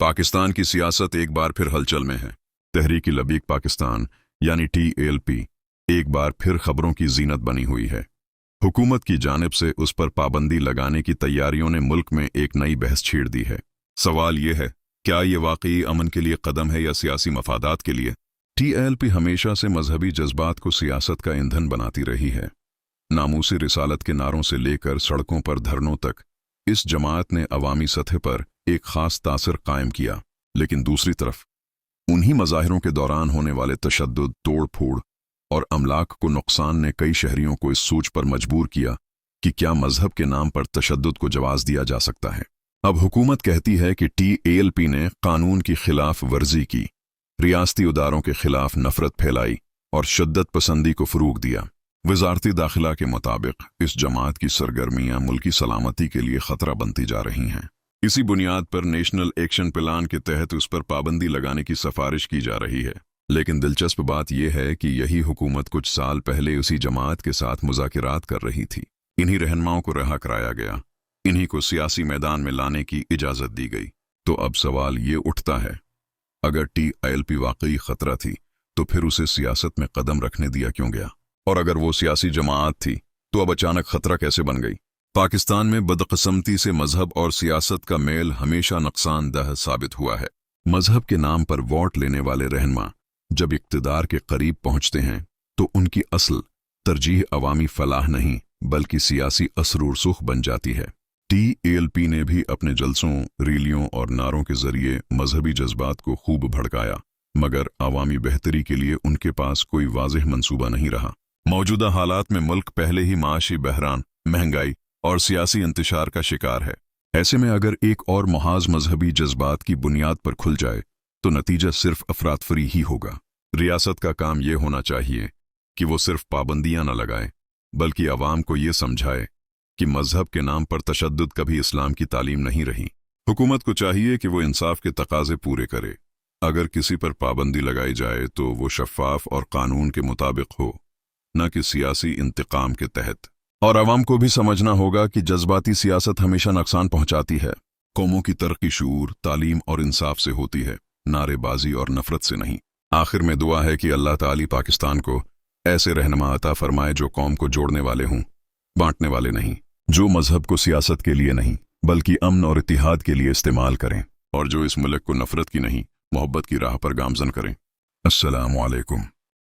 पाकिस्तान की सियासत एक बार फिर हलचल में है। तहरीक-ई-लबीक पाकिस्तान यानी TALP एक बार फिर खबरों की जीनत बनी हुई है। हुकूमत की जानिब से उस पर पाबंदी लगाने की तैयारियों ने मुल्क में एक नई बहस छेड़ दी है। सवाल यह है, क्या ये वाकई अमन के लिए कदम है या सियासी मफादात के लिए? TALP हमेशा से मजहबी जज्बात को सियासत का ईंधन बनाती रही है। नामूसी रिसालत के नारों से लेकर सड़कों पर धरनों तक इस जमात ने अवामी सतह पर एक खास तासर कायम किया, लेकिन दूसरी तरफ उन्हीं मज़ाहिरों के दौरान होने वाले तशद्दुद, तोड़ फोड़ और अमलाक को नुकसान ने कई शहरियों को इस सोच पर मजबूर किया कि क्या मजहब के नाम पर तशद्दुद को जवाज़ दिया जा सकता है। अब हुकूमत कहती है कि TALP ने कानून की खिलाफ वर्जी की, रियासती इदारों के खिलाफ नफरत फैलाई और शिद्दत पसंदी को फरूग दिया। वजारती दाखिला के मुताबिक इस जमात की सरगर्मियां मुल्की सलामती के लिए खतरा बनती जा रही हैं। इसी बुनियाद पर नेशनल एक्शन प्लान के तहत उस पर पाबंदी लगाने की सिफारिश की जा रही है। लेकिन दिलचस्प बात यह है कि यही हुकूमत कुछ साल पहले उसी जमात के साथ मुज़ाकिरात कर रही थी। इन्हीं रहनुमाओं को रिहा कराया गया, इन्हीं को सियासी मैदान में लाने की इजाज़त दी गई। तो अब सवाल ये उठता है, अगर TALP वाकई खतरा थी तो फिर उसे सियासत में कदम रखने दिया क्यों गया? और अगर वो सियासी जमात थी तो अब अचानक खतरा कैसे बन गई? पाकिस्तान में बदकिस्मती से मजहब और सियासत का मेल हमेशा नुकसानदह साबित हुआ है। मजहब के नाम पर वोट लेने वाले रहनुमा जब इक्तिदार के करीब पहुंचते हैं तो उनकी असल तरजीह अवामी फलाह नहीं बल्कि सियासी असर व रुसूख बन जाती है। TALP ने भी अपने जलसों, रैलियों और नारों के जरिए मजहबी जज्बात को खूब भड़काया, मगर अवामी बेहतरी के लिए उनके पास कोई वाज़ेह मंसूबा नहीं रहा। मौजूदा हालात में मुल्क पहले ही माशी बहरान, महंगाई और सियासी इंतशार का शिकार है। ऐसे में अगर एक और मुहाज मजहबी जज्बात की बुनियाद पर खुल जाए तो नतीजा सिर्फ अफरातफरी ही होगा। रियासत का काम यह होना चाहिए कि वो सिर्फ पाबंदियां न लगाए बल्कि अवाम को ये समझाए कि मजहब के नाम पर तशद्दुद कभी इस्लाम की तालीम नहीं रही। हुकूमत को चाहिए कि वो इंसाफ के तकाजे पूरे करे। अगर किसी पर पाबंदी लगाई जाए तो वो शफ़ाफ और कानून के मुताबिक हो, न कि सियासी इंतकाम के तहत। और अवाम को भी समझना होगा कि जज्बाती सियासत हमेशा नुकसान पहुंचाती है। कौमों की तरक्की शूर, तालीम और इंसाफ से होती है, नारेबाजी और नफरत से नहीं। आखिर में दुआ है कि अल्लाह ताली पाकिस्तान को ऐसे रहनुमा अता फरमाए जो कौम को जोड़ने वाले हों, बांटने वाले नहीं, जो मजहब को सियासत के लिए नहीं बल्कि अमन और इत्तिहाद के लिए इस्तेमाल करें, और जो इस मुल्क को नफरत की नहीं मोहब्बत की राह पर गामजन करें। अस्सलामु अलैकुम।